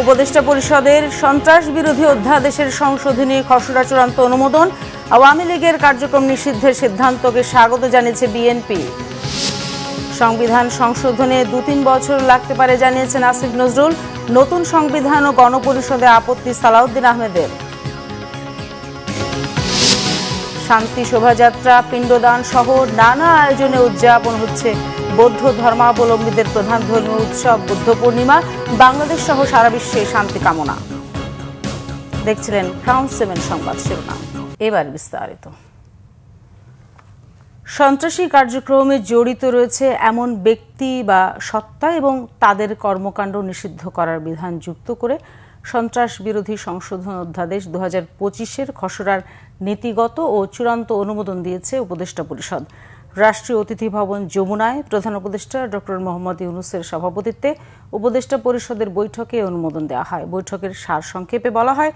উপদেষ্টা পরিষদের সন্ত্রাস বিরোধী অধ্যাদেশের সংশোধনী খসড়া চূড়ান্ত অনুমোদন। আওয়ামী লীগের কার্যক্রম নিষিদ্ধের সিদ্ধান্তকে স্বাগত জানিয়েছে বিএনপি। সংবিধান সংশোধনে 2-3 বছর লাগতে পারে জানিয়েছেন আসিফ নজরুল। নতুন সংবিধান ও গণপরিষদে আপত্তি সালাউদ্দিন আহমেদের। শান্তি শোভাযাত্রা, পিণ্ডদান সহ নানা আয়োজনে উদযাপন হচ্ছে বৌদ্ধ ধর্মাবলম্বীদের প্রধান ধর্মীয় উৎসব বুদ্ধ পূর্ণিমা। বাংলাদেশ সহ সারা বিশ্বে শান্তি কামনা। দেখছিলেন ক্রাউন 7 সংবাদ শিরোনাম, এবার বিস্তারিত। সন্ত্রাসী কার্যক্রমে জড়িত রয়েছে এমন ব্যক্তি বা সত্তা এবং তাদের কর্মকাণ্ড নিষিদ্ধ করার বিধান যুক্ত করে সন্ত্রাস বিরোধী সংশোধন অধ্যাদেশ 2025-এর খসড়ার নীতিগত ও চূড়ান্ত অনুমোদন দিয়েছে উপদেষ্টা পরিষদ। রাষ্ট্রীয় অতিথি ভবন যমুনায় প্রধান উপদেষ্টা ডক্টর মোহাম্মদ ইউনূসের সভাপতিত্বে উপদেষ্টা পরিষদের বৈঠকে অনুমোদন দেওয়া হয়। বৈঠকের সারসংক্ষেপে বলা হয়,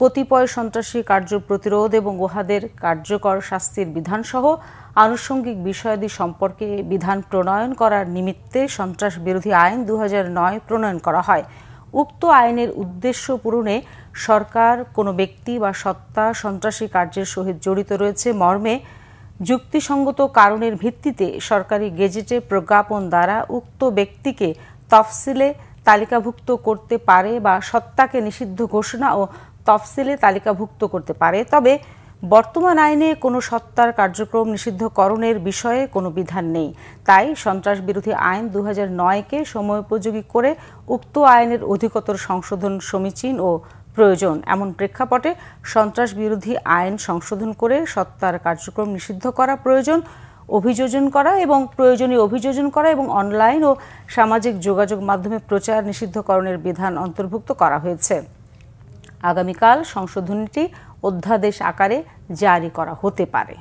কতিপয় সন্ত্রাসী কার্য প্রতিরোধ এবং উহাদের কার্যকর শাস্তির বিধানসহ আনুষঙ্গিক বিষয়াদি সম্পর্কে বিধান প্রণয়ন করার নিমিত্তে সন্ত্রাস বিরোধী আইন 2009 প্রণয়ন করা হয়। উক্ত আইনের উদ্দেশ্য পূরণে সরকার কোনো ব্যক্তি বা সত্তা সন্ত্রাসী কার্যের সহিত জড়িত রয়েছে মর্মে যুক্তিসঙ্গত কারণের ভিত্তিতে সরকারি গেজেটে প্রজ্ঞাপন দ্বারা উক্ত ব্যক্তিকে তফসিলে তালিকাভুক্ত করতে পারে বা সত্তাকে নিষিদ্ধ ঘোষণা ও তফসিলে তালিকাভুক্ত করতে পারে। তবে বর্তমান আইনে কোনো সত্তার কার্যক্রম নিষিদ্ধকরণের বিষয়ে কোনো বিধান নেই। তাই সন্ত্রাস বিরোধী আইন 2009-কে সময়োপযোগী করে উক্ত আইনের অধিকতর সংশোধন সমীচীন ও প্রয়োজন। এমন প্রেক্ষাপটে সন্ত্রাস বিরোধী আইন সংশোধন করে সত্তার কার্যক্রম নিষিদ্ধ করা প্রয়োজন, অভিযোজন করা এবং প্রয়োজনীয় অভিযোজন করা এবং অনলাইন ও সামাজিক যোগাযোগ মাধ্যমে প্রচার নিষিদ্ধকরণের বিধান অন্তর্ভুক্ত করা হয়েছে। আগামীকাল সংশোধনীটি অধ্যাদেশ আকারে জারি করা হতে পারে।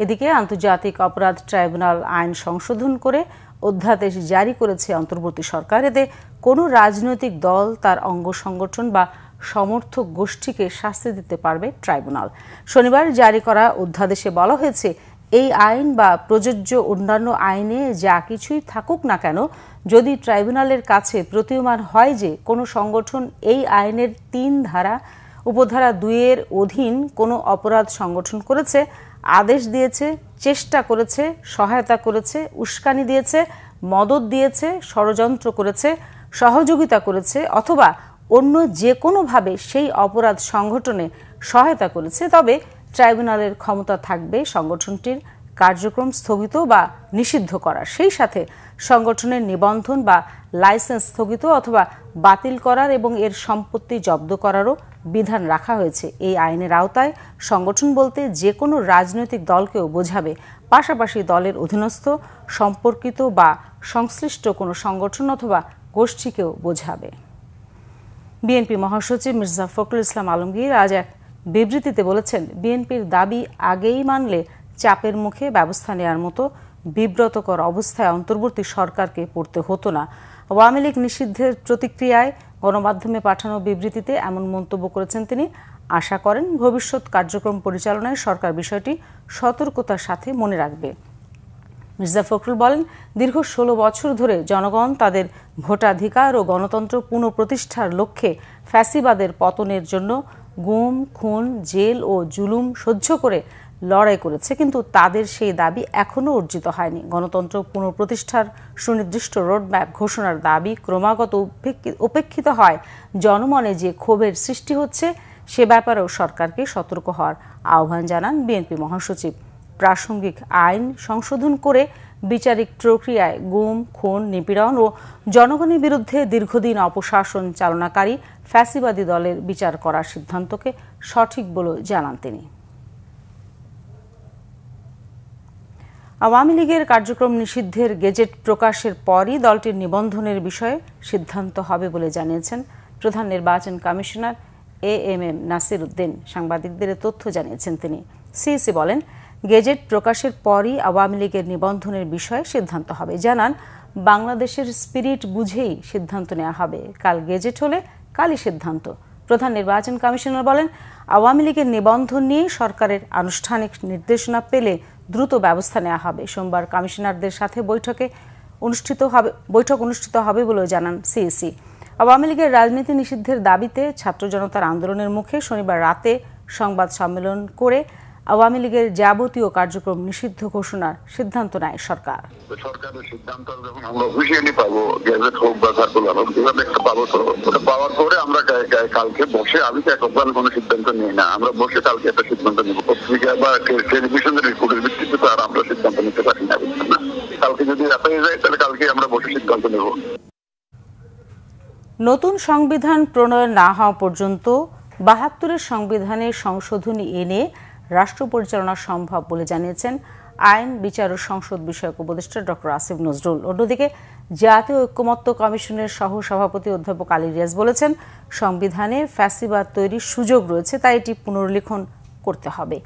এদিকে আন্তর্জাতিক অপরাধ ট্রাইব্যুনাল আইন সংশোধন করে অধ্যাদেশ জারি করেছে অন্তর্বর্তী সরকার। এতে কোনো রাজনৈতিক দল তার অঙ্গ সংগঠন বা সমর্থক গোষ্ঠীকে শাস্তি দিতে পারবে ট্রাইব্যুনাল। শনিবার জারি করা অধ্যাদেশে বলা হয়েছে, এই আইন বা প্রযোজ্য অন্যান্য আইনে যা কিছুই থাকুক না কেন, যদি ট্রাইব্যুনালের কাছে প্রতীয়মান হয় যে কোনো সংগঠন এই আইনের 3 ধারা উপধারা 2-এর অধীন কোনো অপরাধ সংগঠন করেছে, আদেশ দিয়েছে, চেষ্টা করেছে, সহায়তা করেছে, উস্কানি দিয়েছে, মদত দিয়েছে, ষড়যন্ত্র করেছে, সহযোগিতা করেছে অথবা অন্য যে কোনোভাবে সেই অপরাধ সংগঠনে সহায়তা করেছে, তবে ট্রাইব্যুনালের ক্ষমতা থাকবে সংগঠনটির কার্যক্রম স্থগিত বা নিষিদ্ধ করার, সেই সাথে সংগঠনের নিবন্ধন বা লাইসেন্স স্থগিত অথবা বাতিল করার এবং এর সম্পত্তি জব্দ করারও বিধান রাখা হয়েছে। এই আইনের আওতায় সংগঠন বলতে যে কোনো রাজনৈতিক দলকেও বোঝাবে, পাশাপাশি দলের অধীনস্থ সম্পর্কিত বা সংশ্লিষ্ট কোনো সংগঠন অথবা গোষ্ঠীকেও বোঝাবে। বিএনপি মহাসচিব মির্জা ফখরুল ইসলাম আলমগীর আজ এক বিবৃতিতে বলেছেন, বিএনপির দাবি আগেই মানলে চাপের মুখে ব্যবস্থা নেওয়ার মতো বিব্রতকর অবস্থায় অন্তর্বর্তী সরকারকে পড়তে হতো না। আওয়ামী লীগ নিষিদ্ধের প্রতিক্রিয়ায় গণমাধ্যমে পাঠানো বিবৃতিতে এমন মন্তব্য করেছেন তিনি। আশা করেন ভবিষ্যৎ কার্যক্রম পরিচালনায় সরকার বিষয়টি সতর্কতার সাথে মনে রাখবে। মির্জা ফখরুল বলেন, দীর্ঘ 16 বছর ধরে জনগণ তাদের ভোটাধিকার ও গণতন্ত্র পুনঃপ্রতিষ্ঠার লক্ষ্যে ফ্যাসিবাদের পতনের জন্য গুম, খুন, জেল ও জুলুম সহ্য করে লড়াই করেছে, কিন্তু তাদের সেই দাবি এখনও অর্জিত হয়নি। গণতন্ত্র পুনঃপ্রতিষ্ঠার সুনির্দিষ্ট রোডম্যাপ ঘোষণার দাবি ক্রমাগত উপেক্ষিত হয়। জনমনে যে ক্ষোভের সৃষ্টি হচ্ছে সে ব্যাপারেও সরকারকে সতর্ক হওয়ার আহ্বান জানান বিএনপি মহাসচিব। প্রাসঙ্গিক আইন সংশোধন করে বিচারিক প্রক্রিয়ায় গুম, খুন, নিপীড়ন ও জনগণের বিরুদ্ধে দীর্ঘদিন অপশাসন চালনাকারী ফ্যাসিবাদী দলের বিচার করার সিদ্ধান্তকে সঠিক বলে জানান তিনি। আওয়ামী লীগের কার্যক্রম নিষিদ্ধের গেজেট প্রকাশের পরই দলটির নিবন্ধনের বিষয়ে সিদ্ধান্ত হবে বলে জানিয়েছেন প্রধান নির্বাচন কমিশনার AMM নাসির উদ্দিন। সাংবাদিকদের তথ্য জানিয়েছেন তিনি। সিইসি বলেন, গেজেট প্রকাশের পরই আওয়ামী লীগের নিবন্ধনের বিষয়ে সিদ্ধান্ত হবে। জানান, বাংলাদেশের স্পিরিট বুঝেই সিদ্ধান্ত নেওয়া হবে। কাল গেজেট হলে কালই সিদ্ধান্ত। প্রধান নির্বাচন কমিশনার বলেন, আওয়ামী লীগের নিবন্ধন নিয়ে সরকারের আনুষ্ঠানিক নির্দেশনা পেলে দ্রুত ব্যবস্থা নেওয়া হবে। সোমবার কমিশনারদের সাথে বৈঠক অনুষ্ঠিত হবে বলেও জানান সিইসি। আওয়ামী লীগের রাজনীতি নিষিদ্ধের দাবিতে ছাত্র জনতার আন্দোলনের মুখে শনিবার রাতে সংবাদ সম্মেলন করে আওয়ামী লীগের যাবতীয় কার্যক্রম নিষিদ্ধ ঘোষণার সিদ্ধান্ত নেয় সরকার। সরকারের সিদ্ধান্ত যখন আমরা হুঁশিয়ারি পাবো, গেজেট হোক বা সার্কুলার হোক, যেভাবে একটা পাবো, তো ওটা পাওয়ার পরে আমরা কালকে বসে, আমি তো একবার কোনো সিদ্ধান্ত নিই না, আমরা বসে কালকে একটা সিদ্ধান্ত নেব। পত্রিকা বা টেলিভিশনের রিপোর্টের ভিত্তিতে তো আর আমরা সিদ্ধান্ত নিতে পারি না, বুঝছেন না। কালকে যদি রাতে যায় তাহলে কালকে আমরা বসে সিদ্ধান্ত নেব। নতুন সংবিধান প্রণয়ন না হওয়া পর্যন্ত ৭২-এর সংবিধানে সংশোধনী এনে রাষ্ট্র পরিচালনা সম্ভব বলে জানিয়েছেন আইন, বিচার ও সংসদ বিষয়ক উপদেষ্টা ডক্টর আসিফ নজরুল। অন্যদিকে জাতীয় ঐকমত্য কমিশনের সহসভাপতি অধ্যাপক আলী রিয়াজ বলেছেন, সংবিধানে ফ্যাসিবাদ তৈরির সুযোগ রয়েছে, তাই এটি পুনর্লিখন করতে হবে।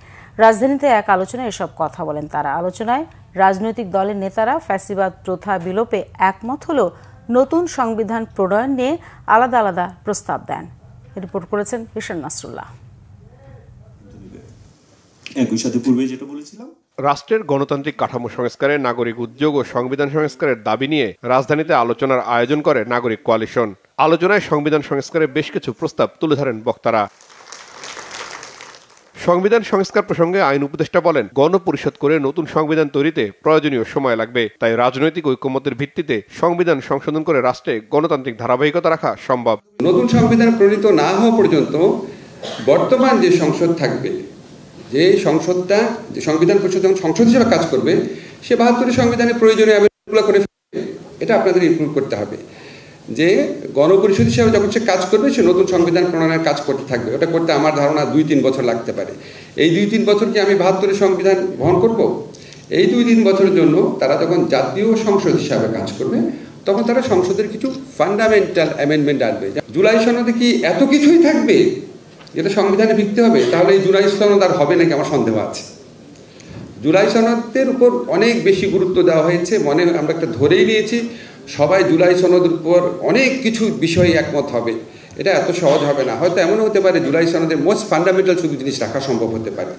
রাজধানীতে এক আলোচনায় এসব কথা বলেন তারা। আলোচনায় রাজনৈতিক দলের নেতারা ফ্যাসিবাদ প্রথা বিলোপে একমত হলেও নতুন সংবিধান প্রণয়ন নিয়ে আলাদা আলাদা প্রস্তাব দেন। রিপোর্ট করেছেন ঈশান নাসরুল্লাহ। রাষ্ট্রের গণতান্ত্রিক কাঠামো সংস্কারে, নাগরিক উদ্যোগ ও সংবিধান সংস্কারের দাবি নিয়ে রাজধানীতে আলোচনার আয়োজন করে নাগরিক কোয়ালিশন। আলোচনায় সংবিধান সংস্কারে বেশ কিছু প্রস্তাব তুলে ধরেন বক্তারা। সংবিধান সংস্কার প্রসঙ্গে আইন উপদেষ্টা বলেন, গণপরিষদ করে নতুন সংবিধান তৈরিতে প্রয়োজনীয় সময় লাগবে, তাই রাজনৈতিক ঐকমত্যের ভিত্তিতে সংবিধান সংশোধন করে রাষ্ট্রে গণতান্ত্রিক ধারাবাহিকতা রাখা সম্ভব। নতুন সংবিধান প্রণীত না হওয়া পর্যন্ত বর্তমান যে সংসদ থাকবে, যে সংসদটা, যে সংবিধান পরিষদ যখন সংসদ হিসেবে কাজ করবে, সে ৭২ সংবিধানের প্রয়োজনীয় আবেদনগুলো করে ফেলবে। এটা আপনাদের ইনক্লুড করতে হবে যে গণপরিষদ হিসেবে যখন সে কাজ করবে, সে নতুন সংবিধান প্রণয়নের কাজ করতে থাকবে। ওটা করতে আমার ধারণা ২-৩ বছর লাগতে পারে। এই ২-৩ বছর কি আমি ৭২ সংবিধান বহন করব? এই ২-৩ বছরের জন্য তারা যখন জাতীয় সংসদ হিসাবে কাজ করবে, তখন তারা সংসদের কিছু ফান্ডামেন্টাল অ্যামেন্ডমেন্ট আনবে। জুলাই সনদে কি এত কিছুই থাকবে যেটা সংবিধানে ভিত্তি হবে? তাহলে এই জুলাই সনদ আর হবে নাকি, আমার সন্দেহ আছে। জুলাই সনদের উপর অনেক বেশি গুরুত্ব দেওয়া হয়েছে, আমরা একটা ধরেই নিয়েছি সবাই জুলাই সনদের উপর অনেক কিছু বিষয়ে একমত হবে। এটা এত সহজ হবে না। হয়তো এমনও হতে পারে জুলাই সনদের মোস্ট ফান্ডামেন্টাল শুধু জিনিস রাখা সম্ভব হতে পারে।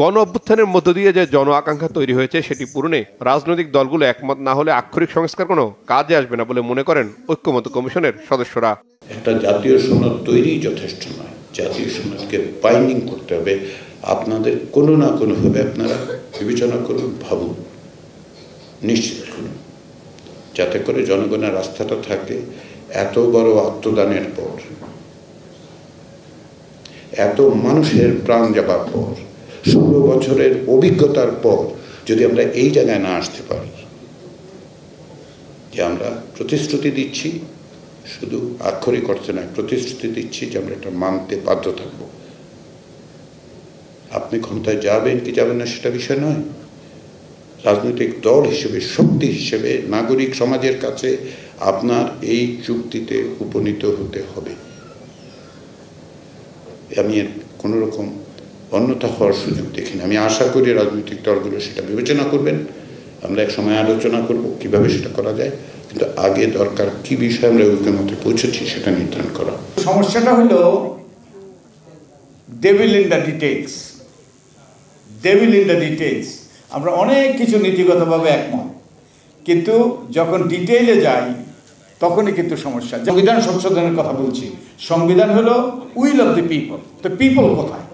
গণ অভ্যুত্থানের মধ্য দিয়ে যে জন আকাঙ্ক্ষা তৈরি হয়েছে, সেটি পূরণে রাজনৈতিক দলগুলো একমত না হলে আক্ষরিক সংস্কার কোনো কাজে আসবে না বলে মনে করেন ঐকমত্য কমিশনের সদস্যরা। একটা জাতীয় সনদ তৈরি যথেষ্ট নয়, জাতীয় সনদকে বাইন্ডিং করতে হবে। আপনাদের কোনো না কোনোভাবে আপনারা বিবেচনা করুন, ভাবুন, নিশ্চিত করুন, যাতে করে জনগণের আস্থাটা থাকে। এত বড় আত্মদানের পর, এত মানুষের প্রাণ যাবার পর, ১৬ বছরের অভিজ্ঞতার পর যদি আমরা এই জায়গায় না আসতে পারি যে আমরা প্রতিশ্রুতি দিচ্ছি, শুধু আক্ষরিক অর্থে নয়, প্রতিশ্রুতি দিচ্ছি যে আমরা এটা মানতে বাধ্য থাকবো। আপনি ক্ষমতায় যাবেন কি যাবেন না সেটা বিষয় নয়। রাজনৈতিক দল হিসেবে, শক্তি হিসেবে নাগরিক সমাজের কাছে আপনার এই চুক্তিতে উপনীত হতে হবে। আমি এর কোনো রকম অন্যথা হওয়ার সুযোগ দেখি না। আমি আশা করি রাজনৈতিক দলগুলো সেটা বিবেচনা করবেন। আমরা এক সময় আলোচনা করব কিভাবে সেটা করা যায়, কিন্তু আগে দরকার কি বিষয়ে আমরা ঐকমত্যে পৌঁছেছি সেটা নির্ধারণ করা। সমস্যাটা হলো devil in the details. Devil in the details. আমরা অনেক কিছু নীতিগতভাবে একমত, কিন্তু যখন ডিটেইলে যাই তখনই কিন্তু সমস্যা। সংবিধান সংশোধনের কথা বলছি, সংবিধান হলো উইল অফ দি পিপল। তো পিপল কোথায়?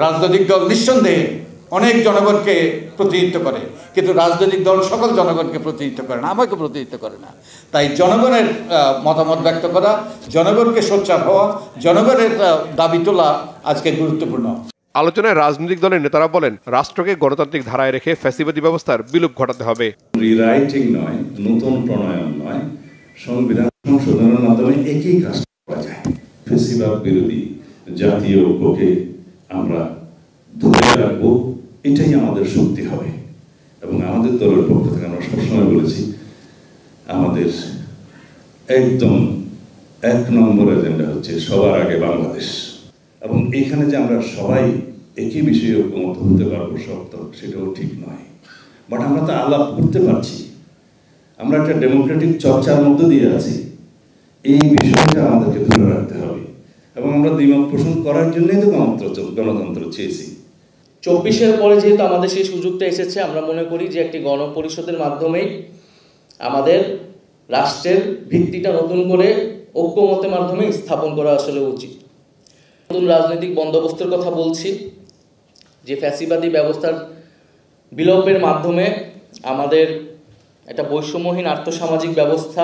রাজনৈতিক দল নিঃসন্দেহে অনেক জনগণকে প্রতিনিধিত্ব করে, কিন্তু রাজনৈতিক দল সকল জনগণকে প্রতিনিধিত্ব করে না, আমাকে প্রতিনিধিত্ব করে না। তাই জনগণের মতামত ব্যক্ত করা, জনগণকে সোচ্চার হওয়া, জনগণের দাবি তোলা আজকে গুরুত্বপূর্ণ। আলোচনায় রাজনৈতিক দলের নেতারা বলেন, রাষ্ট্রকে গণতান্ত্রিক ধারায় রেখে ফ্যাসিবাদী ব্যবস্থার বিলোপ ঘটাতে হবে। রিরাইটিং নয়, নতুন প্রণয়ন নয়, সংবিধান সংশোধনের মাধ্যমে একই কাজ করা যায়। ফ্যাসিবাদ বিরোধী জাতীয় ঐক্যকে আমরা ধরে রাখবো, এটাই আমাদের শক্তি হবে। এবং আমাদের দলের পক্ষ থেকে আমরা সবসময় বলেছি, আমাদের একদম ১ নম্বর এজেন্ডা হচ্ছে সবার আগে বাংলাদেশ। এবং এইখানে যে আমরা সবাই একই বিষয়ে ঐকমত্য হতে পারবো শক্ত, সেটাও ঠিক নয়। বাট আমরা তো আলাপ করতে পারছি, আমরা একটা ডেমোক্রেটিক চর্চার মধ্য দিয়ে আছি। এই বিষয়টা আমাদেরকে ধরে রাখতে হবে এবং আমরা দ্বিমত পোষণ করার জন্যই তো গণতন্ত্র চেয়েছি। ২৪-এর পরে যেহেতু আমাদের সেই সুযোগটা এসেছে, আমরা মনে করি যে একটি গণপরিষদের মাধ্যমেই আমাদের রাষ্ট্রের ভিত্তিটা নতুন করে ঐক্যমতের মাধ্যমে স্থাপন করা আসলে উচিত। নতুন রাজনৈতিক বন্দোবস্তের কথা বলছি, যে ফ্যাসিবাদী ব্যবস্থার বিলোপের মাধ্যমে আমাদের একটা বৈষম্যহীন আর্থসামাজিক ব্যবস্থা,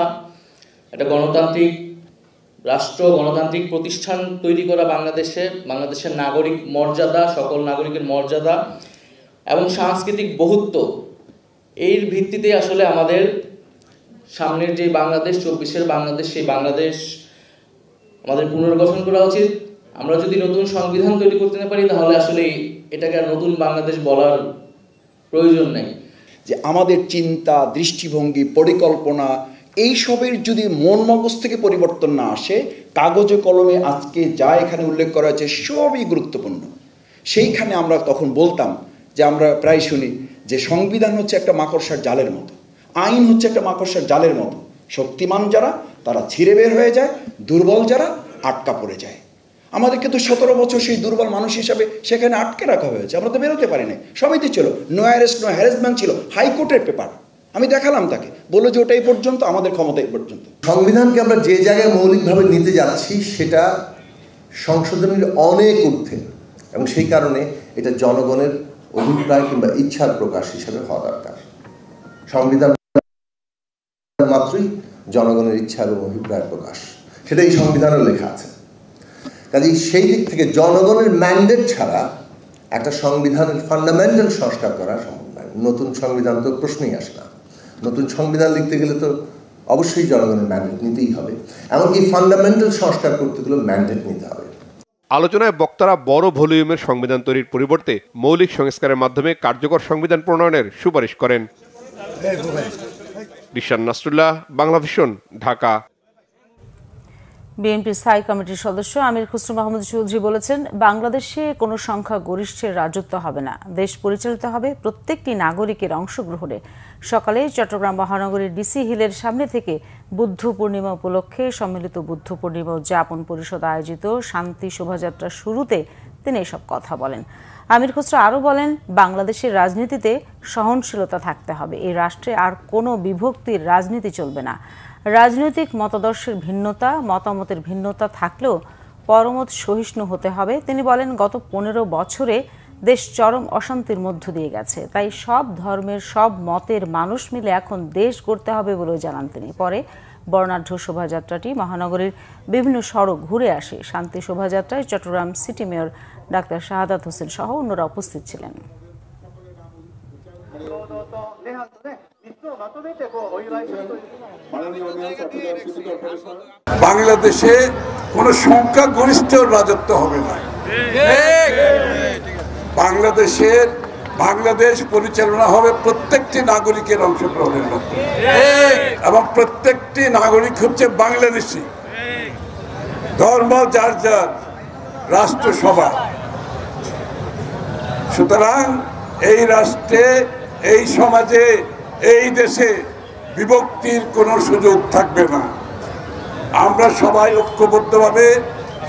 একটা গণতান্ত্রিক রাষ্ট্র, গণতান্ত্রিক প্রতিষ্ঠান তৈরি করা বাংলাদেশের নাগরিক মর্যাদা, সকল নাগরিকের মর্যাদা এবং সাংস্কৃতিক বহুত্ব, এর ভিত্তিতে আসলে আমাদের সামনের যে বাংলাদেশ, 24-এর বাংলাদেশ, সেই বাংলাদেশ আমাদের পুনর্গঠন করা উচিত। আমরা যদি নতুন সংবিধান তৈরি করতে না পারি, তাহলে আসলে এটাকে আর নতুন বাংলাদেশ বলার প্রয়োজন নেই। যে আমাদের চিন্তা, দৃষ্টিভঙ্গি, পরিকল্পনা এইসবের যদি মন মগজ থেকে পরিবর্তন না আসে, কাগজে কলমে আজকে যা এখানে উল্লেখ করা হয়েছে সবই গুরুত্বপূর্ণ। সেইখানে আমরা তখন বলতাম যে, আমরা প্রায় শুনি যে সংবিধান হচ্ছে একটা মাকড়সার জালের মতো, আইন হচ্ছে একটা মাকড়সার জালের মতো। শক্তিমান যারা তারা ছিঁড়ে বের হয়ে যায়, দুর্বল যারা আটকা পড়ে যায়। আমাদেরকে তো 17 বছর সেই দুর্বল মানুষ হিসাবে সেখানে আটকে রাখা হয়েছে, আমরা তো বেরোতে পারি নাই। সবই তো ছিল, নো অ্যারেস্ট নো হ্যারাসমেন্ট ছিল, হাইকোর্টের পেপার। আমি দেখালাম তাকে, বললো যে ওটাই পর্যন্ত, আমাদের ক্ষমতা এই পর্যন্ত। সংবিধানকে আমরা যে জায়গায় মৌলিকভাবে নিতে যাচ্ছি সেটা সংশোধনের অনেক ঊর্ধ্বে, এবং সেই কারণে এটা জনগণের অভিপ্রায় কিংবা ইচ্ছার প্রকাশ হিসেবে হওয়া দরকার। সংবিধান মাত্রই জনগণের ইচ্ছা এবং অভিপ্রায় প্রকাশ, সেটা এই সংবিধানের লেখা আছে। কাজেই সেই দিক থেকে জনগণের ম্যান্ডেট ছাড়া একটা সংবিধানের ফান্ডামেন্টাল সংস্কার করা সম্ভব নয়। নতুন সংবিধান তো প্রশ্নই আসে না। নতুন সংবিধান লিখতে গেলে তো অবশ্যই জনগণের ম্যান্ডেট নিতেই হবে, এমনকি ফান্ডামেন্টাল সংস্কার করতে গেলে ম্যান্ডেট নিতে হবে। আলোচনায় বক্তারা বড় ভলিউমের সংবিধান তৈরির পরিবর্তে মৌলিক সংস্কারের মাধ্যমে কার্যকর সংবিধান প্রণয়নের সুপারিশ করেন। রিশান নাসরুল্লাহ, বাংলা ভিশন, ঢাকা। বিএনপির স্থায়ী কমিটির সদস্য আমির খুসরো মাহমুদ চৌধুরী বলেছেন, বাংলাদেশে কোনো সংখ্যা গরিষ্ঠের রাজত্ব হবে না, দেশ পরিচালিত হবে প্রত্যেকটি নাগরিকের অংশগ্রহণে। সকালে চট্টগ্রাম মহানগরীর ডিসি হিলের সামনে থেকে বুদ্ধ পূর্ণিমা উপলক্ষে সম্মিলিত বুদ্ধ পূর্ণিমা উদযাপন পরিষদ আয়োজিত শান্তি শোভাযাত্রার শুরুতে তিনি এসব কথা বলেন। আমির খুসরো আরও বলেন, বাংলাদেশের রাজনীতিতে সহনশীলতা থাকতে হবে। এই রাষ্ট্রে আর কোনো বিভক্তির রাজনীতি চলবে না। রাজনৈতিক মতাদর্শের ভিন্নতা, মতামতের ভিন্নতা থাকলেও পরমত সহিষ্ণু হতে হবে। তিনি বলেন, গত 15 বছরে দেশ চরম অশান্তির মধ্য দিয়ে গেছে, তাই সব ধর্মের, সব মতের মানুষ মিলে এখন দেশ গড়তে হবে বলেও জানান তিনি। পরে বর্ণাঢ্য শোভাযাত্রাটি মহানগরীর বিভিন্ন সড়ক ঘুরে আসে। শান্তি শোভাযাত্রায় Chittagong city mayor doctor Shahadat Hossain সহ অন্যরা উপস্থিত ছিলেন। বাংলাদেশে কোন সংখ্যাগরিষ্ঠ রাজত্ব হবে না। বাংলাদেশ পরিচালনা হবে প্রত্যেকটি নাগরিকের অংশগ্রহণের মাধ্যমে, এবং প্রত্যেকটি নাগরিক হচ্ছে বাংলাদেশী। ধর্ম যার যার, রাষ্ট্র সবার। সুতরাং এই রাষ্ট্রে, এই সমাজে, এই দেশে বিভক্তির কোনো সুযোগ থাকবে না। আমরা সবাই ঐক্যবদ্ধভাবে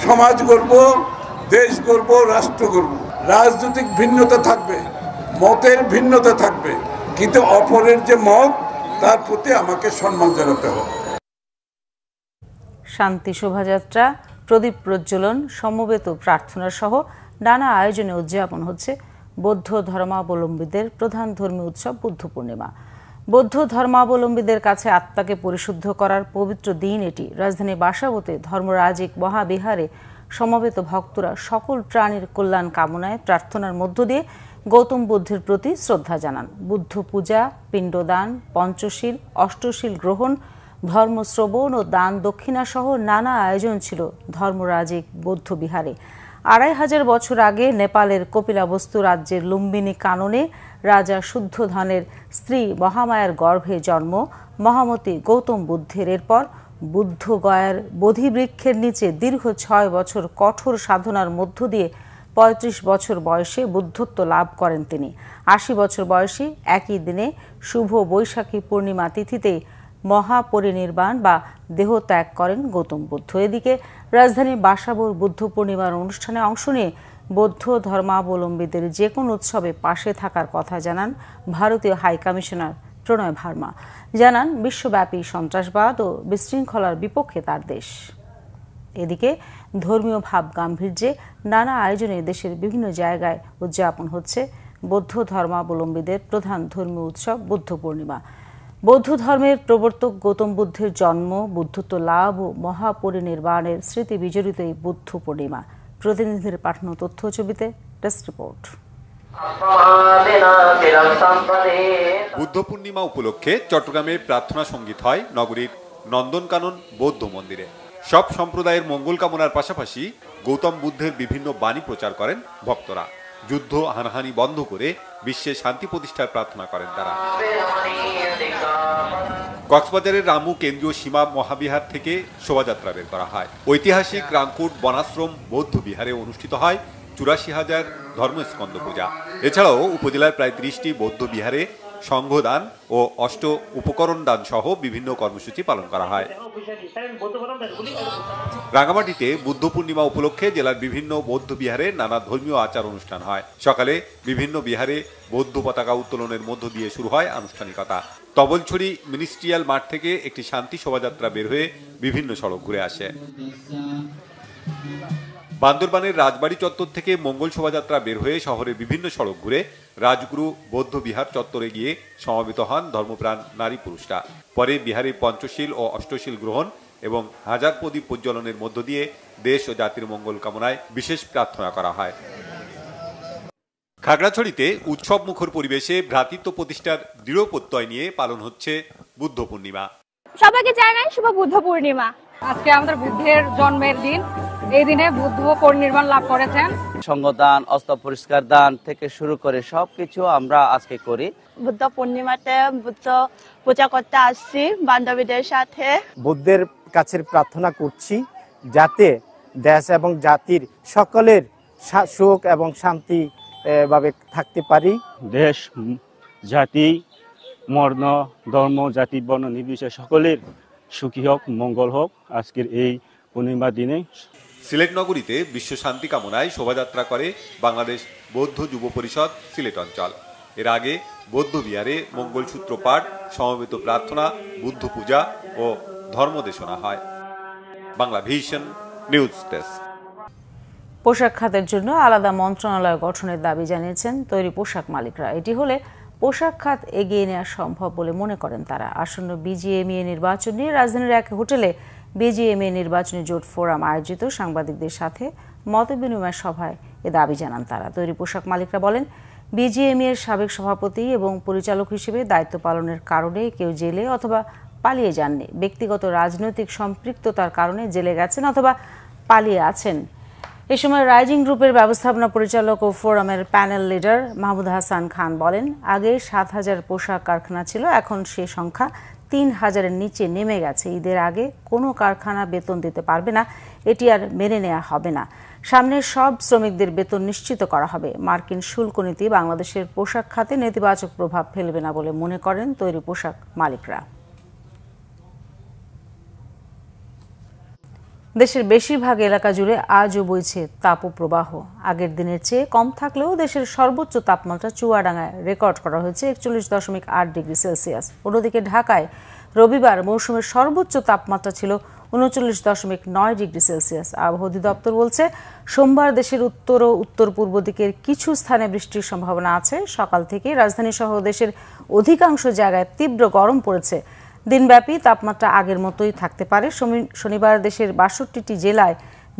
সমাজ গড়ব, দেশ গড়ব, রাষ্ট্র গড়ব। রাজনৈতিক ভিন্নতা থাকবে, মতের ভিন্নতা থাকবে, কিন্তু অপরের যে মত তার প্রতি আমাকে সম্মান জানাতে হবে। শান্তি শোভাযাত্রা, প্রদীপ প্রজ্বলন, সমবেত প্রার্থনা সহ নানা আয়োজনে উদযাপন হচ্ছে বৌদ্ধ ধর্মাবলম্বীদের প্রধান ধর্মীয় উৎসব বুদ্ধ পূর্ণিমা। বৌদ্ধ ধর্মাবলম্বীদের কাছে আত্মাকে পরিশুদ্ধ করার পবিত্র দিন এটি। রাজধানী বাসাবোতে ধর্মরাজিক মহাবিহারে সমবেত ভক্তরা সকল প্রাণীর কল্যাণ কামনায় প্রার্থনার মধ্য দিয়ে গৌতম বুদ্ধের প্রতি শ্রদ্ধা জানান। বুদ্ধ পূজা, পিণ্ডদান, পঞ্চশীল, অষ্টশীল গ্রহণ, ধর্মশ্রবণ ও দান দক্ষিণা সহ নানা আয়োজন ছিল ধর্মরাজিক বৌদ্ধ বিহারে। 2500 বছর আগে নেপালের কপিলাবস্তু রাজ্যের লুম্বিনী কাননে রাজা শুদ্ধোধনের স্ত্রী মহামায়ার গর্ভে জন্ম মহামতি গৌতম বুদ্ধের। এরপর বুদ্ধ গয়ার বোধিবৃক্ষের নিচে দীর্ঘ 6 বছর কঠোর সাধনার মধ্য দিয়ে 35 বছর বয়সে বুদ্ধত্ব লাভ করেন তিনি। 80 বছর বয়সী একই দিনে শুভ বৈশাখী পূর্ণিমা তিথিতে মহাপরিনির্বাণ বা দেহত্যাগ করেন গৌতম বুদ্ধ। এদিকে রাজধানীর বাসাবোর বুদ্ধ পূর্ণিমার অনুষ্ঠানে অংশ নিয়ে বৌদ্ধ ধর্মাবলম্বীদের যে কোনো উৎসবে পাশে থাকার কথা জানান ভারতীয় হাই কমিশনার প্রণয় ভার্মা জানান, বিশ্বব্যাপী সন্ত্রাসবাদ ও বিশৃঙ্খলার বিপক্ষে তার দেশ। এদিকে ধর্মীয় ভাব গাম্ভীর্যে নানা আয়োজনে দেশের বিভিন্ন জায়গায় উদযাপন হচ্ছে বৌদ্ধ ধর্মাবলম্বীদের প্রধান ধর্মীয় উৎসব বুদ্ধ পূর্ণিমা। বৌদ্ধ ধর্মের প্রবর্তক গৌতম বুদ্ধের জন্ম, বুদ্ধত্ব লাভ ও মহাপরিনির্বাণের স্মৃতি বিজড়িত এই বুদ্ধ পূর্ণিমা। প্রতিনিধিদের পাঠানো তথ্য ছবিতে ডেস্ক রিপোর্ট। বুদ্ধ পূর্ণিমা উপলক্ষে চট্টগ্রামে প্রার্থনা সঙ্গীত হয় নগরীর নন্দনকানন বৌদ্ধ মন্দিরে। সব সম্প্রদায়ের মঙ্গল কামনার পাশাপাশি গৌতম বুদ্ধের বিভিন্ন বাণী প্রচার করেন ভক্তরা। যুদ্ধ হানাহানি বন্ধ করে বিশ্বে শান্তি প্রতিষ্ঠার প্রার্থনা করেন তারা। কক্সবাজারের রামু কেন্দ্রীয় সীমা মহাবিহার থেকে শোভাযাত্রা বের করা হয়। ঐতিহাসিক রামকুট বনাশ্রম বৌদ্ধ বিহারে অনুষ্ঠিত হয় ৮৪,০০০ ধর্মস্কন্দ পূজা। এছাড়াও উপজেলার প্রায় ৩০টি বৌদ্ধ বিহারে সংঘদান ও অষ্ট উপকরণ দান সহ বিভিন্ন কর্মসূচি পালন করা হয়। রাঙামাটিতে বুদ্ধ পূর্ণিমা উপলক্ষে জেলার বিভিন্ন বৌদ্ধ বিহারে নানা ধর্মীয় আচার অনুষ্ঠান হয়। সকালে বিভিন্ন বিহারে বৌদ্ধ পতাকা উত্তোলনের মধ্য দিয়ে শুরু হয় আনুষ্ঠানিকতা। তবলছড়ি মিনিস্ট্রিয়াল মাঠ থেকে একটি শান্তি শোভাযাত্রা বের হয়ে বিভিন্ন সড়ক ঘুরে আসে। বান্দরবানের রাজবাড়ী চত্বর থেকে মঙ্গল শোভাযাত্রা বের হয়ে শহরের বিভিন্ন সড়ক ঘুরে রাজগুরু বৌদ্ধ বিহার চত্বরে গিয়ে সমবেত হন ধর্মপ্রাণ নারী পুরুষরা। পরে বিহারে পঞ্চশীল ও অষ্টশীল গ্রহণ এবং হাজার প্রদীপ প্রজ্বলনের মধ্য দিয়ে দেশ ও জাতির মঙ্গল কামনায় বিশেষ প্রার্থনা করা হয়। খাগড়াছড়িতে উৎসব মুখর পরিবেশে ভ্রাতৃত্ব প্রতিষ্ঠার দৃঢ় প্রত্যয় নিয়ে পালন হচ্ছে বুদ্ধ পূর্ণিমা। সবাইকে জানাই শুভ বুদ্ধ পূর্ণিমা। আজকে আমাদের বুদ্ধের জন্মের দিন। এই দিনে বুদ্ধ পরিনির্বাণ লাভ করেছেন। সঙ্গদান, অস্ত্র পরিষ্কার দান থেকে শুরু করে সবকিছু আমরা আজকে করি। বুদ্ধ পূর্ণিমাতে বুদ্ধ পূজা করতে আসছি বান্ধবীদের সাথে। বুদ্ধের কাছে প্রার্থনা করছি যাতে দেশ এবং জাতির সকলের সুখ এবং শান্তি ভাবে থাকতে পারি। দেশ, জাতি, বর্ণ, ধর্ম, জাতি, বর্ণ নির্বিশেষে সকলের সুখী হোক, মঙ্গল হোক আজকের এই পূর্ণিমা দিনে। সিলেট নগরীতে বিশ্ব শান্তি কামনায় শোভাযাত্রা করে বাংলাদেশ বৌদ্ধ যুব পরিষদ সিলেট অঞ্চল। এর আগে বৌদ্ধ বিহারে মঙ্গলসূত্র পাঠ, সমবেত প্রার্থনা, বুদ্ধ পূজা ও ধর্মদেশনা হয়। Bangla vision news desk. পোশাক খাতের জন্য আলাদা মন্ত্রণালয় গঠনের দাবি জানিয়েছেন তৈরি পোশাক মালিকরা। এটি হলে পোশাক খাত এগিয়ে নেওয়া সম্ভব বলে মনে করেন তারা। আসন্ন বিজিএমইএ নির্বাচন নিয়ে রাজধানীর এক হোটেলে বিজিএমইএ নির্বাচনী জোট ফোরাম আয়োজিত সাংবাদিকদের সাথে মতবিনিময় সভায় এ দাবি জানান তারা। তৈরি পোশাক মালিকরা বলেন, বিজিএমইএর সাবেক সভাপতি এবং পরিচালক হিসেবে দায়িত্ব পালনের কারণে কেউ জেলে অথবা পালিয়ে যাননি। ব্যক্তিগত রাজনৈতিক সম্পৃক্ততার কারণে জেলে গেছেন অথবা পালিয়ে আছেন। এ সময় রাইজিং গ্রুপের ব্যবস্থাপনা পরিচালক ও ফোরামের প্যানেল লিডার মাহমুদ হাসান খান বলেন, আগে ৭,০০০ পোশাক কারখানা ছিল, এখন সে সংখ্যা ৩,০০০-এর নিচে নেমে গেছে। ঈদের আগে কোনো কারখানা বেতন দিতে পারবে না, এটি আর মেনে নেওয়া হবে না। সামনে সব শ্রমিকদের বেতন নিশ্চিত করা হবে। মার্কিন শুল্ক নীতি বাংলাদেশের পোশাক খাতে নেতিবাচক প্রভাব ফেলবে না বলে মনে করেন তৈরি পোশাক মালিকরা। দেশের বেশিরভাগ এলাকা জুড়ে আজও বইছে তাপপ্রবাহ। আগের দিনের চেয়ে কম থাকলেও দেশের সর্বোচ্চ তাপমাত্রা চুয়াডাঙ্গায় রেকর্ড করা হয়েছে ৪১.৮ ডিগ্রি সেলসিয়াস। অন্যদিকে ঢাকায় রবিবার মৌসুমের সর্বোচ্চ তাপমাত্রা ছিল ৩৯.৯ ডিগ্রি সেলসিয়াস। আবহাওয়া অধিদপ্তর বলছে, সোমবার দেশের উত্তর ও উত্তর পূর্ব দিকের কিছু স্থানে বৃষ্টির সম্ভাবনা আছে। সকাল থেকে রাজধানী সহ দেশের অধিকাংশ জায়গায় তীব্র গরম পড়েছে। দিনব্যাপী তাপমাত্রা আগের মতোই থাকতে পারে। শনিবার দেশের ৬২টি জেলায়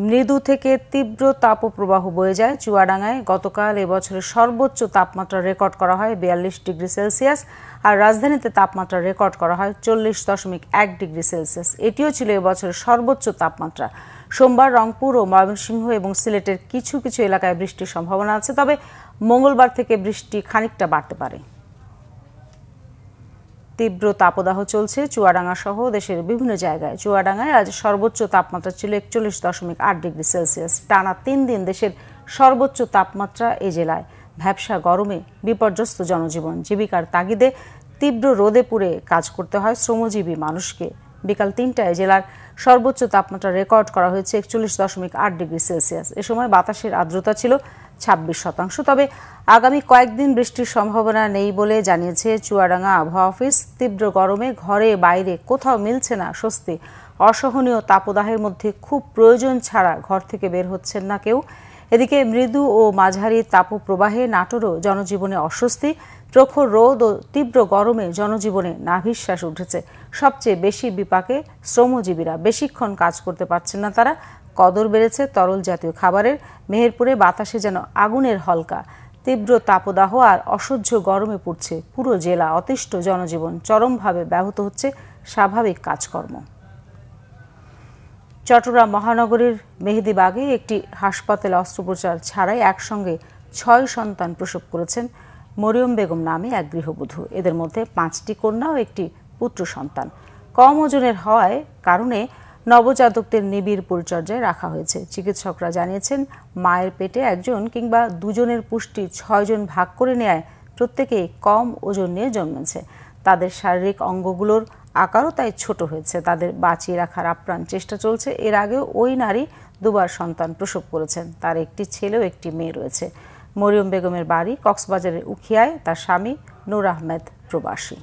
মৃদু থেকে তীব্র তাপপ্রবাহ বয়ে যায়। চুয়াডাঙ্গায় গতকাল এবছরের সর্বোচ্চ তাপমাত্রা রেকর্ড করা হয় ৪২ ডিগ্রি সেলসিয়াস, আর রাজধানীতে তাপমাত্রা রেকর্ড করা হয় ৪০.১ ডিগ্রি সেলসিয়াস। এটিও ছিল এবছরের সর্বোচ্চ তাপমাত্রা। সোমবার রংপুর ও ময়মনসিংহ এবং সিলেটের কিছু কিছু এলাকায় বৃষ্টির সম্ভাবনা আছে, তবে মঙ্গলবার থেকে বৃষ্টি খানিকটা বাড়তে পারে। তীব্র তাপদাহ চলছে চুয়াডাঙ্গা সহ দেশের বিভিন্ন জায়গায়। চুয়াডাঙ্গায় আজ সর্বোচ্চ তাপমাত্রা ছিল ৪১.৮ ডিগ্রি সেলসিয়াস। টানা ৩ দিন দেশের সর্বোচ্চ তাপমাত্রা এ জেলায়। ভ্যাপসা গরমে বিপর্যস্ত জনজীবন। জীবিকার তাগিদে তীব্র রোদে পুড়ে কাজ করতে হয় শ্রমজীবী মানুষকে। বিকাল ৩টায় জেলার সর্বোচ্চ তাপমাত্রা রেকর্ড করা হয়েছে 41.8 ডিগ্রি সেলসিয়াস। এ সময় বাতাসের আর্দ্রতা ছিল 26%। তবে আগামী কয়েকদিন বৃষ্টির সম্ভাবনা নেই বলে জানিয়েছে চুয়াডাঙ্গা আবহাওয়া অফিস। তীব্র গরমে ঘরে বাইরে কোথাও মিলছে না স্বস্তি। অসহনীয় তাপদাহের মধ্যে খুব প্রয়োজন ছাড়া ঘর থেকে বের হচ্ছেন না কেউ। এদিকে মৃদু ও মাঝারি তাপপ্রবাহে নাটোরও জনজীবনে অস্বস্তি। প্রখর রোদ ও তীব্র গরমে জনজীবনে নাভিশ্বাস উঠেছে। সবচেয়ে বেশি বিপাকে শ্রমজীবীরা, বেশিক্ষণ কাজ করতে পারছেন না তারা। কদর বেড়েছে তরল জাতীয় খাবারের। মেহেরপুরে বাতাসে যেন আগুনের হলকা। তীব্র তাপদাহ আর অসহ্য গরমে পড়ছে পুরো জেলা। অতিষ্ঠ জনজীবন, চরমভাবে ব্যাহত হচ্ছে স্বাভাবিক কাজকর্ম। চট্টগ্রাম মহানগরীর মেহেদীবাগে একটি হাসপাতালে অস্ত্রোপচার ছাড়াই একসঙ্গে 6 সন্তান প্রসব করেছেন মরিয়ম বেগম নামে এক গৃহবধূ। এদের মধ্যে 5টি কন্যা ও একটি পুত্র সন্তান। কম ওজনের হওয়ায় কারণে নবজাতকদের নিবিড় পরিচর্যায় রাখা হয়েছে। চিকিৎসকরা জানিয়েছেন, মায়ের পেটে একজন কিংবা দুজনের পুষ্টি 6 জন ভাগ করে নেয় প্রত্যেকেই কম ওজন নিয়ে জন্মেছে। তাদের শারীরিক অঙ্গগুলোর আকারও তাই ছোট হয়েছে। তাদের বাঁচিয়ে রাখার আপ্রাণ চেষ্টা চলছে। এর আগেও ওই নারী 2বার সন্তান প্রসব করেছেন। তার একটি ছেলে ও একটি মেয়ে রয়েছে। মরিয়ম বেগমের বাড়ি কক্সবাজারের উখিয়ায়। তার স্বামী নূর আহমেদ প্রবাসী।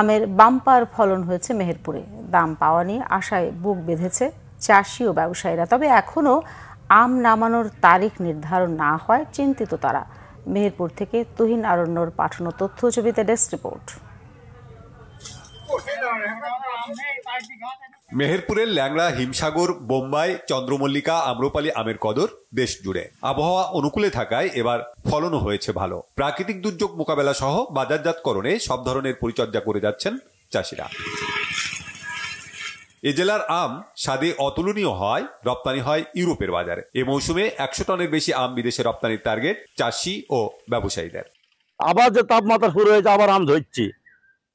আমের বাম্পার ফলন হয়েছে মেহেরপুরে। দাম পাওয়া নিয়ে আশায় বুক বেঁধেছে চাষি ও ব্যবসায়ীরা। তবে এখনও আম নামানোর তারিখ নির্ধারণ না হয় চিন্তিত তারা। মেহেরপুর থেকে তুহিন আরণ্যর পাঠানো তথ্য ছবিতে ডেস্ক রিপোর্ট। মেহেরপুরের ল্যাংড়া, হিমসাগর, বোম্বাই, চন্দ্রমল্লিকা, আম্রপালি আমের কদর দেশ জুড়ে। আবহাওয়া অনুকূলে থাকায় এবার ফলনও হয়েছে ভালো। প্রাকৃতিক দুর্যোগ মোকাবেলা সহ বাজারজাতকরণে সব ধরনের পরিচর্যা করে যাচ্ছেন চাষিরা। এ জেলার আম স্বাদে অতুলনীয় হয় রপ্তানি হয় ইউরোপের বাজারে। এ মৌসুমে 100 টনের বেশি আম বিদেশে রপ্তানির টার্গেট চাষি ও ব্যবসায়ীদের। আবার যে তাপমাত্রা শুরু হয়েছে, আবার আম ধরছি।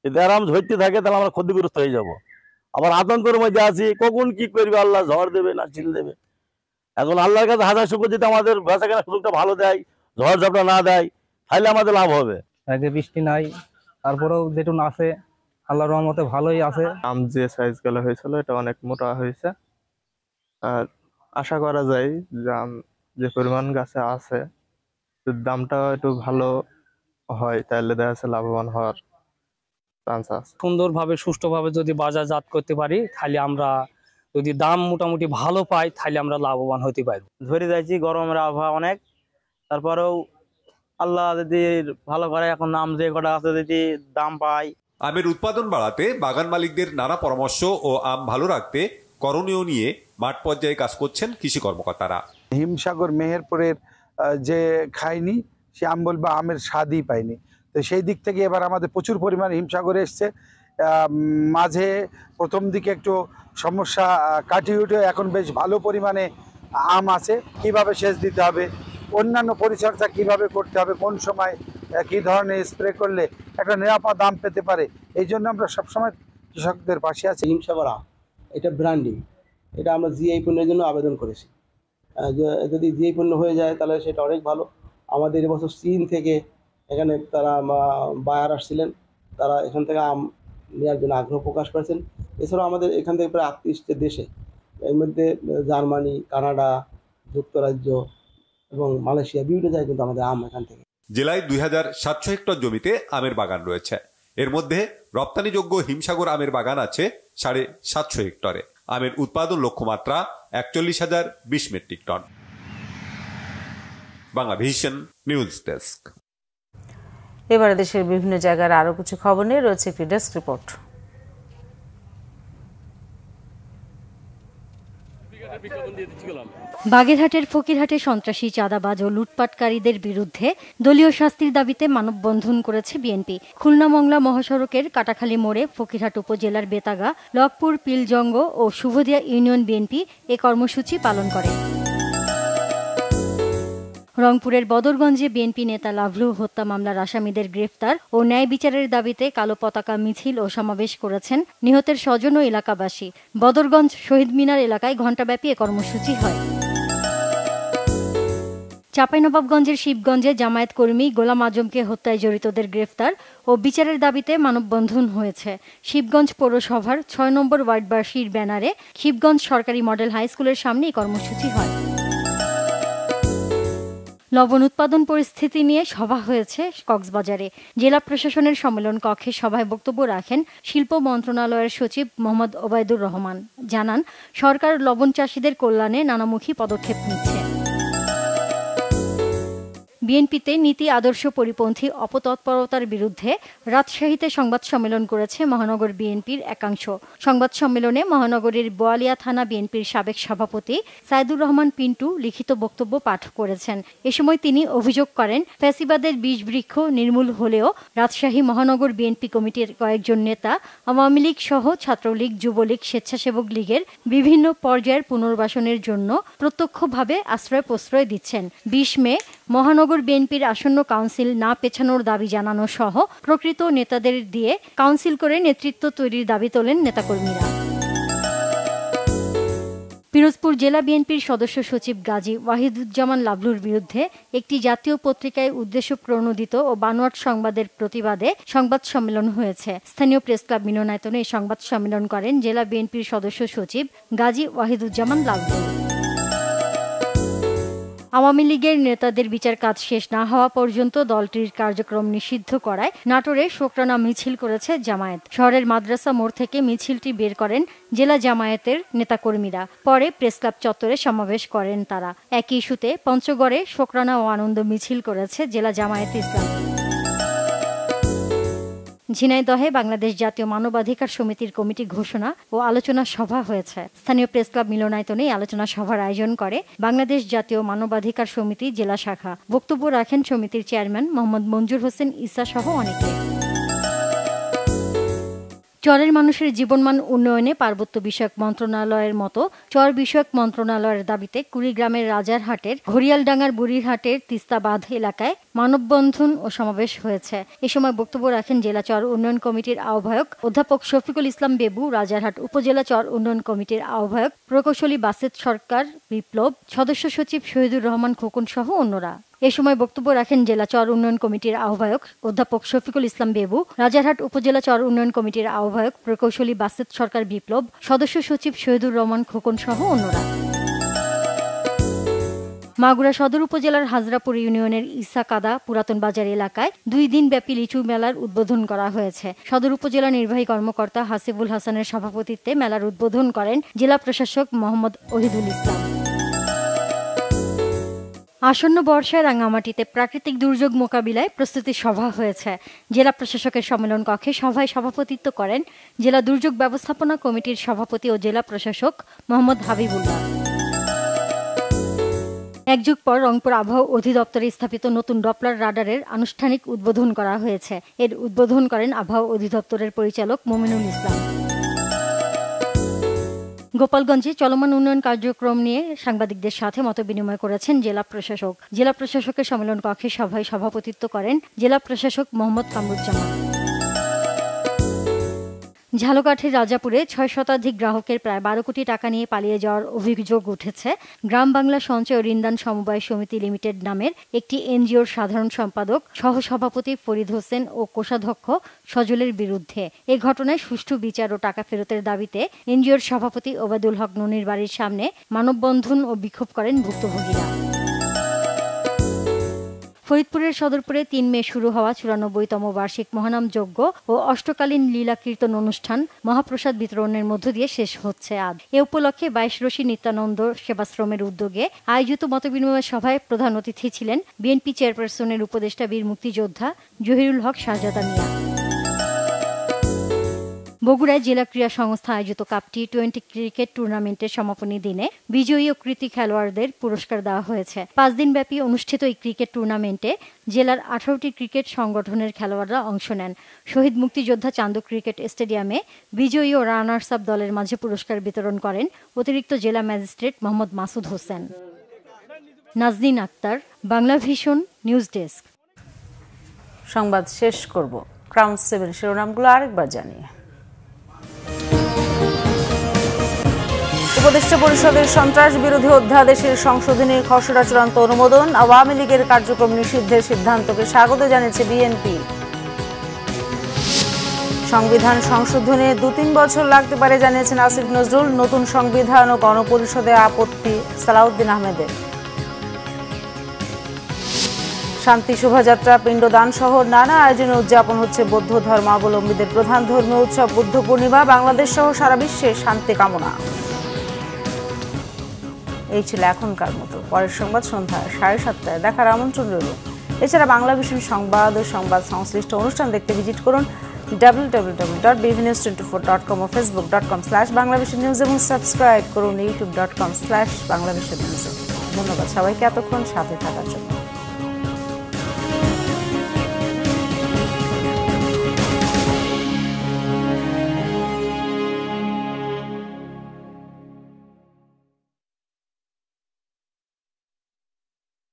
যদি আম ধরতে থাকে তাহলে আমরা ক্ষতিগ্রস্ত হয়ে যাব। আবার আতঙ্কের মধ্যে আছি, কখন কি করবে, আল্লাহ ঝড় দেবে না চিল দেবে। এখন আল্লাহর কাছে হাজার শুকর, যদি আমাদের বেচা কেনার সুযোগটা ভালো দেয়, ঝড় ঝপটা না দেয়, তাহলে আমাদের লাভ হবে। আগে বৃষ্টি নাই, তারপরেও যেটুকু আছে আল্লাহর রহমতে ভালোই আছে। আম যে সাইজ গুলো হয়েছিল এটা অনেক মোটা হয়েছে। আর আশা করা যায় যে আম যে পরিমাণ গাছে আছে, দামটা একটু ভালো হয় তাহলে দেখা যাচ্ছে লাভবান হওয়ার চান্স আছে। সুন্দরভাবে সুষ্ঠুভাবে যদি বাজারজাত করতে পারি, তাহলে আমরা যদি দাম মোটামুটি ভালো পাই, তাহলে আমরা লাভবান হতে পারি। ধরে যাচ্ছি গরমের আবহাওয়া অনেক, তারপরেও আল্লাহ যদি ভালো করে এখন আম যে কটা আছে যদি দাম পাই। আমের উৎপাদন বাড়াতে বাগান মালিকদের নানা পরামর্শ ও আম ভালো রাখতে করণীয় নিয়ে মাঠ পর্যায়ে কাজ করছেন কৃষি কর্মকর্তারা। হিমসাগর মেহেরপুরের যে খায়নি সে আম বলবে আমের স্বাদই পায়নি। তো সেই দিক থেকে এবার আমাদের প্রচুর পরিমাণে হিমসাগরে এসছে। মাঝে প্রথম দিকে একটু সমস্যা কাটিয়ে উঠে এখন বেশ ভালো পরিমাণে আম আছে। কিভাবে সেচ দিতে হবে, অন্যান্য পরিচর্যা কিভাবে করতে হবে, কোন সময় কি ধরনের স্প্রে করলে একটা নিরাপদ আম পেতে পারে, এই জন্য আমরা সবসময় কৃষকদের পাশে আছি। হিমসাগর আম এটা ব্র্যান্ডিং, এটা আমরা জিআই পণ্যের জন্য আবেদন করেছি। যদি জিআই পণ্য হয়ে যায় তাহলে সেটা অনেক ভালো। আমাদের এবছর চীন থেকে এখানে তারা বায়ার আসছিলেন, তারা এখান থেকে আম নেওয়ার জন্য আগ্রহ প্রকাশ করেছেন। এছাড়াও আমাদের এখান থেকে প্রায় 38টি দেশে, এর মধ্যে জার্মানি, কানাডা, যুক্তরাজ্য এবং মালয়েশিয়া, বিভিন্ন জায়গায় কিন্তু আমাদের আম এখান থেকে। জেলায় 2700 হেক্টর জমিতে আমের বাগান রয়েছে। এর মধ্যে রপ্তানিযোগ্য হিমসাগর আমের বাগান আছে 750 হেক্টরে। আমের উৎপাদন লক্ষ্যমাত্রা 41,020 metric ton. Bangla vision news desk. এবারে দেশের বিভিন্ন জায়গার আরো কিছু খবর নিয়ে রয়েছে একটি ডেস্ক রিপোর্ট। বাগেরহাটের ফকিরহাটে সন্ত্রাসী, চাঁদাবাজ ও লুটপাটকারীদের বিরুদ্ধে দলীয় শাস্তির দাবিতে মানববন্ধন করেছে বিএনপি। খুলনা মংলা মহাসড়কের কাটাখালী মোড়ে ফকিরহাট উপজেলার বেতাগা, লকপুর, পিলজঙ্গ ও শুভদিয়া ইউনিয়ন বিএনপি এ কর্মসূচি পালন করে। রংপুরের বদরগঞ্জে বিএনপি নেতা লাভলু হত্যা মামলার আসামিদের গ্রেফতার ও ন্যায় বিচারের দাবিতে কালো পতাকা মিছিল ও সমাবেশ করেছেন নিহতের স্বজন ও এলাকাবাসী। বদরগঞ্জ শহীদ মিনার এলাকায় ঘণ্টাব্যাপী এ কর্মসূচি হয়। চাঁপাইনবাবগঞ্জের শিবগঞ্জে জামায়াত কর্মী গোলাম আজমকে হত্যায় জড়িতদের গ্রেফতার ও বিচারের দাবিতে মানববন্ধন হয়েছে। শিবগঞ্জ পৌরসভার ৬ নম্বর ওয়ার্ডবাসীর ব্যানারে শিবগঞ্জ সরকারি মডেল হাই স্কুলের সামনে এই কর্মসূচি হয়। লবণ উৎপাদন পরিস্থিতি নিয়ে সভা হয়েছে কক্সবাজারে। জেলা প্রশাসনের সম্মেলন কক্ষে সভায় বক্তব্য রাখেন শিল্প মন্ত্রণালয়ের সচিব মোহাম্মদ ওবায়দুর রহমান। জানান, সরকার লবণ চাষীদের কল্যাণে নানামুখী পদক্ষেপ নিচ্ছে। বিএনপিতে নীতি আদর্শ পরিপন্থী অপতৎপরতার বিরুদ্ধে রাজশাহীতে সংবাদ সম্মেলন করেছে মহানগর বিএনপির একাংশ। সংবাদ সম্মেলনে মহানগরীর বোয়ালিয়া থানা বিএনপির সাবেক সভাপতি সাইদুর রহমান পিন্টু লিখিত বক্তব্য পাঠ করেছেন। এ সময় তিনি অভিযোগ করেন, ফ্যাসিবাদের বীজবৃক্ষ নির্মূল হলেও রাজশাহী মহানগর বিএনপি কমিটির কয়েকজন নেতা আওয়ামী লীগ সহ ছাত্রলীগ, যুবলীগ, স্বেচ্ছাসেবক লীগের বিভিন্ন পর্যায়ের পুনর্বাসনের জন্য প্রত্যক্ষভাবে আশ্রয় প্রশ্রয় দিচ্ছেন। ২০ মে মহানগর বিএনপির আসন্ন কাউন্সিল না পেছানোর দাবি জানানো সহ প্রকৃত নেতাদের দিয়ে কাউন্সিল করে নেতৃত্ব তৈরির দাবি তোলেন নেতাকর্মীরা। পিরোজপুর জেলা বিএনপির সদস্য সচিব গাজী ওয়াহিদুজ্জামান লাবলুর বিরুদ্ধে একটি জাতীয় পত্রিকায় উদ্দেশ্য প্রণোদিত ও বানোয়াট সংবাদের প্রতিবাদে সংবাদ সম্মেলন হয়েছে। স্থানীয় প্রেস ক্লাব মিলনায়তনে এই সংবাদ সম্মেলন করেন জেলা বিএনপির সদস্য সচিব গাজী ওয়াহিদুজ্জামান লাবলু। আওয়ামী লীগের নেতাদের বিচার কাজ শেষ না হওয়া পর্যন্ত দলটির কার্যক্রম নিষিদ্ধ করায় নাটোরে শোকরানা মিছিল করেছে জামায়াত। শহরের মাদ্রাসা মোড় থেকে মিছিলটি বের করেন জেলা জামায়াতের নেতাকর্মীরা। পরে প্রেসক্লাব চত্বরে সমাবেশ করেন তারা। একই ইস্যুতে পঞ্চগড়ে শোকরানা ও আনন্দ মিছিল করেছে জেলা জামায়াত ইসলামী। ঝিনাইদহে বাংলাদেশ জাতীয় মানবাধিকার সমিতির কমিটি ঘোষণা ও আলোচনা সভা হয়েছে। স্থানীয় প্রেস ক্লাব মিলনায়তনে আলোচনা সভার আয়োজন করে বাংলাদেশ জাতীয় মানবাধিকার সমিতি জেলা শাখা। বক্তব্য রাখেন সমিতির চেয়ারম্যান মোহাম্মদ মঞ্জুর হোসেন ঈসা সহ অনেকে। চরের মানুষের জীবনমান উন্নয়নে পার্বত্য বিষয়ক মন্ত্রণালয়ের মতো চর বিষয়ক মন্ত্রণালয়ের দাবিতে কুড়িগ্রামের রাজারহাটের ঘড়িয়ালডাঙ্গার বুড়িরহাটের তিস্তাবাঁধ এলাকায় মানববন্ধন ও সমাবেশ হয়েছে। এ সময় বক্তব্য রাখেন জেলা চর উন্নয়ন কমিটির আহ্বায়ক অধ্যাপক শফিকুল ইসলাম বেবু, রাজারহাট উপজেলা চর উন্নয়ন কমিটির আহ্বায়ক প্রকৌশলী বাসেত সরকার বিপ্লব, সদস্য সচিব শহীদুর রহমান খোকন সহ অন্যরা। এ সময় বক্তব্য রাখেন জেলা চর উন্নয়ন কমিটির আহ্বায়ক অধ্যাপক শফিকুল ইসলাম বেবু, রাজারহাট উপজেলা চর উন্নয়ন কমিটির আহ্বায়ক প্রকৌশলী বাসেত সরকার বিপ্লব, সদস্য সচিব শহীদুর রহমান খোকন সহ অন্যরা। মাগুরা সদর উপজেলার হাজরাপুর ইউনিয়নের ইসাকাদা পুরাতন বাজার এলাকায় 2 দিন ব্যাপী লিচু মেলার উদ্বোধন করা হয়েছে। সদর উপজেলা নির্বাহী কর্মকর্তা হাসিবুল হাসানের সভাপতিত্বে মেলার উদ্বোধন করেন জেলা প্রশাসক মোহাম্মদ ওহিদুল ইসলাম। আসন্ন বর্ষায় রাঙ্গামাটিতে প্রাকৃতিক দুর্যোগ মোকাবিলায় প্রস্তুতি সভা হয়েছে। জেলা প্রশাসকের সম্মেলন কক্ষে সভায় সভাপতিত্ব করেন জেলা দুর্যোগ ব্যবস্থাপনা কমিটির সভাপতি ও জেলা প্রশাসক মোহাম্মদ হাবিবুল্লাহ। এক যুগ পর রংপুর আবহাওয়া অধিদপ্তরে স্থাপিত নতুন ডপলার রাডারের আনুষ্ঠানিক উদ্বোধন করা হয়েছে। এর উদ্বোধন করেন আবহাওয়া অধিদপ্তরের পরিচালক মোমিনুল ইসলাম। গোপালগঞ্জে চলমান উন্নয়ন কার্যক্রম নিয়ে সাংবাদিকদের সাথে মতবিনিময় করেছেন জেলা প্রশাসক। জেলা প্রশাসকের সম্মেলন কক্ষে সভায় সভাপতিত্ব করেন জেলা প্রশাসক মোহাম্মদ কামরুজ্জামান। ঝালকাঠির রাজাপুরে 6 শতাধিক গ্রাহকের প্রায় 12 কোটি টাকা নিয়ে পালিয়ে যাওয়ার অভিযোগ উঠেছে গ্রাম বাংলা সঞ্চয় ও ঋণদান সমবায় সমিতি লিমিটেড নামের একটি এনজিওর সাধারণ সম্পাদক সহ সভাপতি ফরিদ হোসেন ও কোষাধ্যক্ষ সজলের বিরুদ্ধে। এই ঘটনায় সুষ্ঠু বিচার ও টাকা ফেরতের দাবিতে এনজিওর সভাপতি ওবায়দুল হক ননির বাড়ির সামনে মানববন্ধন ও বিক্ষোভ করেন ভুক্তভোগীরা। ফরিদপুরের সদরপুরে 3 মে শুরু হওয়া 94তম বার্ষিক মহানাম যজ্ঞ ও অষ্টকালীন লীলা কীর্তন অনুষ্ঠান মহাপ্রসাদ বিতরণের মধ্য দিয়ে শেষ হচ্ছে আজ। এ উপলক্ষে 22 রশি নিত্যানন্দ সেবাশ্রমের উদ্যোগে আয়োজিত মতবিনিময় সভায় প্রধান অতিথি ছিলেন বিএনপি চেয়ারপারসনের উপদেষ্টা বীর মুক্তিযোদ্ধা জহিরুল হক শাহজাদা মিয়া। বগুড়ায় জেলা ক্রীড়া সংস্থা আয়োজিত কাপ টি20 ক্রিকেট টুর্নামেন্টের সমাপনী দিনে বিজয়ী ও কৃতী খেলোয়াড়দের পুরস্কার দেওয়া হয়েছে। 5 দিনব্যাপী অনুষ্ঠিত এই ক্রিকেট টুর্নামেন্টে জেলার 18টি ক্রিকেট সংগঠনের খেলোয়াড়রা অংশ নেন। শহীদ মুক্তিযোদ্ধা চান্দু ক্রিকেট স্টেডিয়ামে বিজয়ী ও রানার্স আপ দলের মাঝে পুরস্কার বিতরণ করেন অতিরিক্ত জেলা magistrate Mohammad Masud Hossain. Naznin Akter, Bangla vision news desk. সংবাদ শেষ করব ক্রাউন 7 শিরোনামগুলো আরেকবার জানিয়ে। উপদেষ্টা পরিষদের সন্ত্রাস বিরোধী অধ্যাদেশের সংশোধনীর খসড়া চূড়ান্ত অনুমোদন। আওয়ামী লীগের কার্যক্রম নিষিদ্ধের সিদ্ধান্তকে স্বাগত জানিয়েছে বিএনপি। সংবিধান সংশোধনে 2-3 বছর লাগতে পারে জানিয়েছেন আসিফ নজরুল। নতুন সংবিধান ও গণপরিষদে আপত্তি সালাউদ্দিন আহমেদের। শান্তি শোভাযাত্রা, পিণ্ডদান সহ নানা আয়োজনে উদযাপন হচ্ছে বৌদ্ধ ধর্মাবলম্বীদের প্রধান ধর্মীয় উৎসব বুদ্ধ পূর্ণিমা। বাংলাদেশ সহ সারা বিশ্বে শান্তি কামনা। এই ছিল এখনকার মতো। পরের সংবাদ সন্ধ্যা 7:30টায় দেখার আমন্ত্রণ রইল। এছাড়া বাংলা ভিশন সংবাদ ও সংবাদ সংশ্লিষ্ট অনুষ্ঠান দেখতে ভিজিট করুন www.bvnews24.com ও facebook.com/banglavisionnews এবং সাবস্ক্রাইব করুন youtube.com/banglavisionnews। ধন্যবাদ সবাইকে এতক্ষণ সাথে থাকার জন্য।